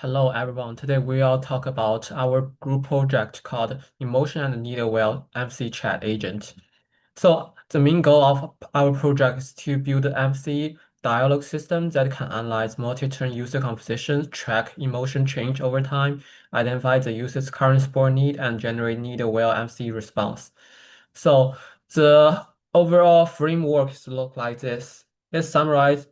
Hello everyone. Today we'll talk about our group project called Emotion and Need Well MC Chat Agent. So the main goal of our project is to build an MC dialogue system that can analyze multi-turn user conversations, track emotion change over time, identify the user's current support need, and generate need-aware MC response. So the overall framework look like this. It summarizes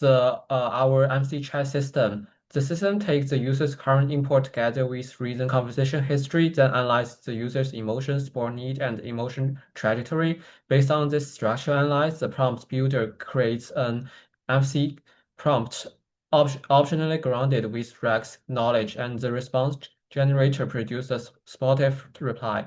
our MC chat system. The system takes the user's current input together with recent conversation history, then analyzes the user's emotion, support need, and emotion trajectory. Based on this structural analysis, the prompt builder creates an MC prompt optionally grounded with Rex knowledge, and the response generator produces a supportive reply.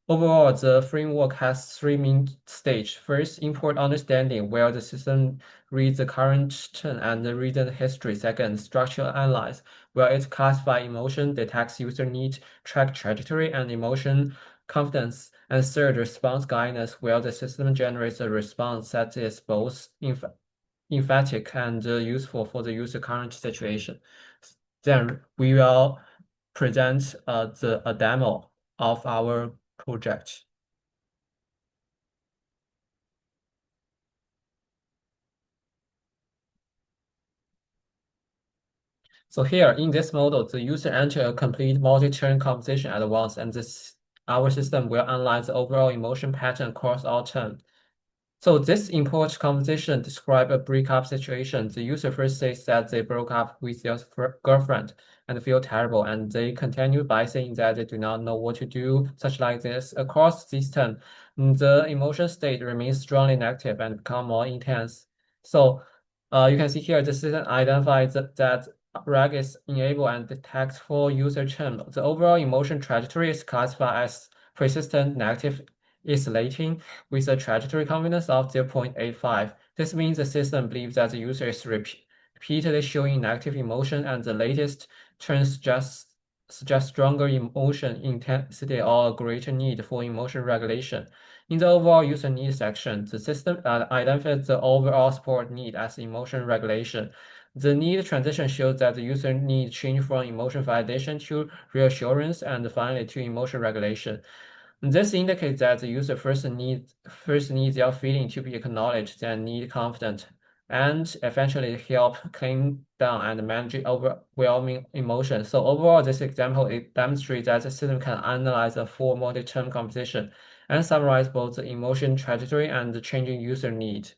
Overall, the framework has three main stages. First, import understanding, where the system reads the current turn and the recent history. Second, structural analyze, where it classifies emotion, detects user need, track trajectory, and emotion confidence. And third, response guidance, where the system generates a response that is both emphatic and useful for the user current situation. Then we will present a demo of our project. So here in this model, the user enter a complete multi-turn conversation at once, and this our system will analyze the overall emotion pattern across all turns. So this import conversation describe a breakup situation. The user first says that they broke up with their girlfriend and feel terrible, and they continue by saying that they do not know what to do, such like this. Across this turn, the emotion state remains strongly negative and become more intense. So you can see here the system identifies that RAG is enabled and detects for user term. The overall emotion trajectory is classified as persistent negative oscillating with a trajectory confidence of 0.85. This means the system believes that the user is repeatedly showing negative emotion and the latest turns suggest stronger emotion intensity or a greater need for emotion regulation. In the overall user needs section, the system identifies the overall support need as emotion regulation. The need transition shows that the user needs change from emotion validation to reassurance and finally to emotion regulation. This indicates that the user first needs their feeling to be acknowledged, then need confidence, and eventually help calm down and manage overwhelming emotions. So overall, this example it demonstrates that the system can analyze a full multi-term composition and summarize both the emotion trajectory and the changing user need.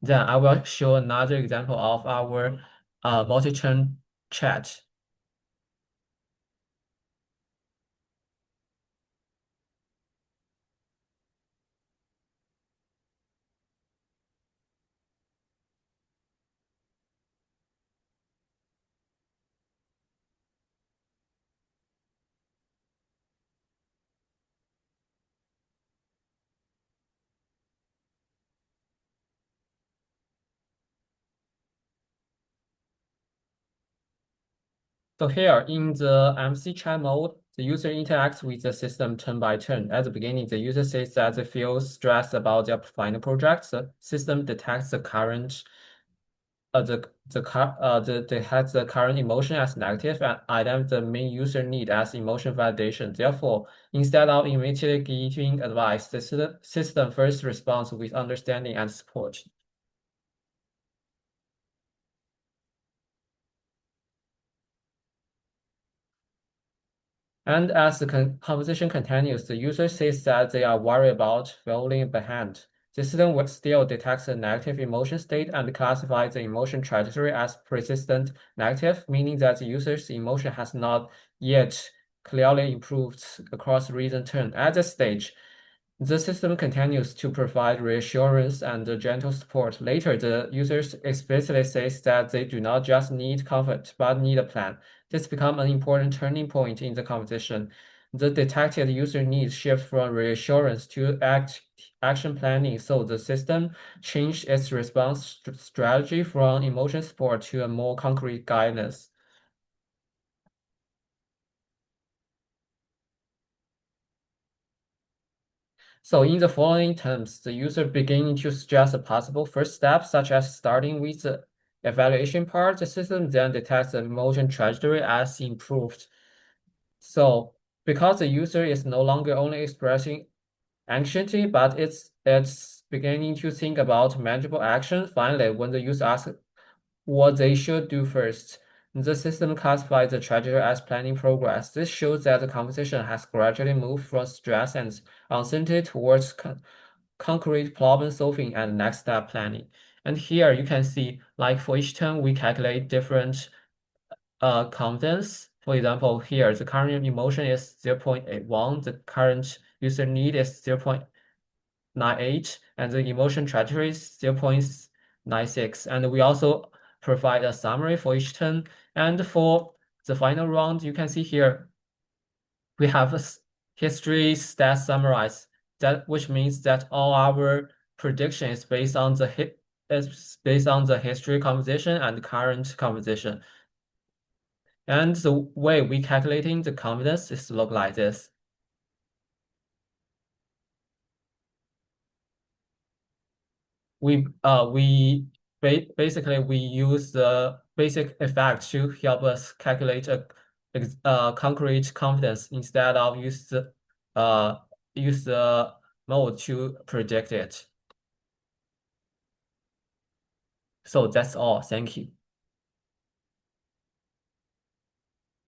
Then I will show another example of our multi-turn chat. So here in the MC chat mode, the user interacts with the system turn by turn. At the beginning, the user says that they feel stressed about their final project. The system detects the current detects the current emotion as negative and identifies the main user need as emotion validation. Therefore, instead of immediately giving advice, the system first responds with understanding and support. And as the conversation continues, the user says that they are worried about falling behind. The system will still detect the negative emotion state and classifies the emotion trajectory as persistent negative, meaning that the user's emotion has not yet clearly improved across recent turn. At this stage, the system continues to provide reassurance and gentle support. Later, the users explicitly says that they do not just need comfort, but need a plan. This becomes an important turning point in the conversation. The detected user needs shift from reassurance to action planning, so the system changed its response strategy from emotion support to a more concrete guidance. So in the following terms, the user beginning to suggest a possible first step, such as starting with the evaluation part, the system then detects the motion trajectory as improved. So because the user is no longer only expressing anxiety, but it's beginning to think about manageable action. Finally, when the user asks what they should do first, the system classifies the trajectory as planning progress. This shows that the conversation has gradually moved from stress and uncertainty towards concrete problem solving and next step planning. And here you can see, like for each turn, we calculate different confidence. For example, here the current emotion is 0.81, the current user need is 0.98, and the emotion trajectory is 0.96. And we also provide a summary for each turn. And for the final round, you can see here we have a history stats summarized, that which means that all our prediction is based on the history composition and current composition. And the way we calculating the confidence is look like this. Basically we use the basic effect to help us calculate a concrete confidence instead of uh use the mode to predict it. So that's all. Thank you.